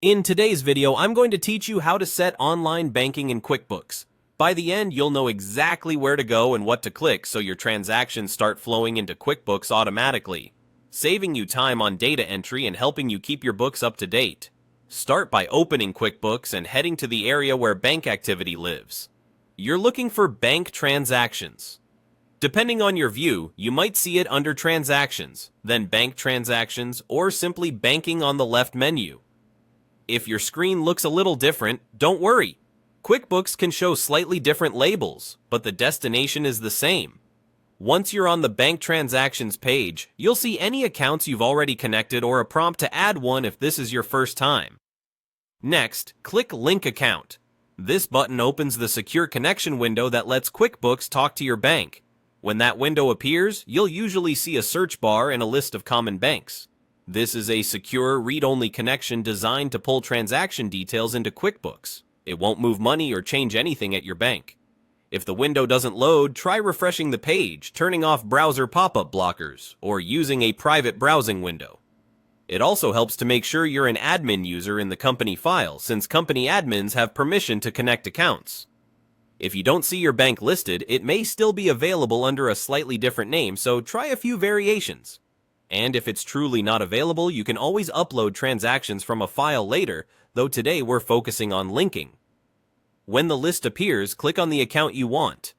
In today's video, I'm going to teach you how to set online banking in QuickBooks. By the end, you'll know exactly where to go and what to click so your transactions start flowing into QuickBooks automatically, saving you time on data entry and helping you keep your books up to date. Start by opening QuickBooks and heading to the area where bank activity lives. You're looking for bank transactions. Depending on your view, you might see it under Transactions, then Bank Transactions, or simply Banking on the left menu. If your screen looks a little different, don't worry. QuickBooks can show slightly different labels, but the destination is the same. Once you're on the Bank Transactions page, you'll see any accounts you've already connected or a prompt to add one if this is your first time. Next, click Link Account. This button opens the secure connection window that lets QuickBooks talk to your bank. When that window appears, you'll usually see a search bar and a list of common banks. This is a secure, read-only connection designed to pull transaction details into QuickBooks. It won't move money or change anything at your bank. If the window doesn't load, try refreshing the page, turning off browser pop-up blockers, or using a private browsing window. It also helps to make sure you're an admin user in the company file, since company admins have permission to connect accounts. If you don't see your bank listed, it may still be available under a slightly different name, so try a few variations. And if it's truly not available, you can always upload transactions from a file later, though today we're focusing on linking. When the list appears, click on the account you want.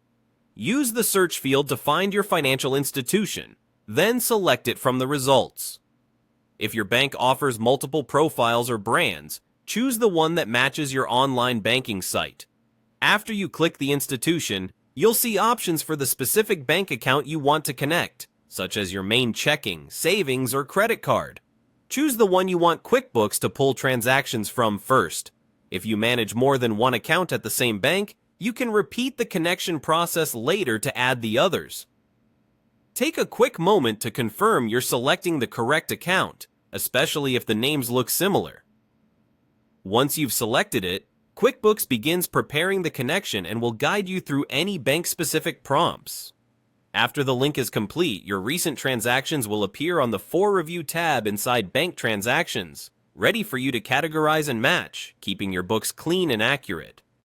Use the search field to find your financial institution, then select it from the results. If your bank offers multiple profiles or brands, choose the one that matches your online banking site. After you click the institution, you'll see options for the specific bank account you want to connect, such as your main checking, savings, or credit card. Choose the one you want QuickBooks to pull transactions from first. If you manage more than one account at the same bank, you can repeat the connection process later to add the others. Take a quick moment to confirm you're selecting the correct account, especially if the names look similar. Once you've selected it, QuickBooks begins preparing the connection and will guide you through any bank-specific prompts. After the link is complete, your recent transactions will appear on the For Review tab inside Bank Transactions, ready for you to categorize and match, keeping your books clean and accurate.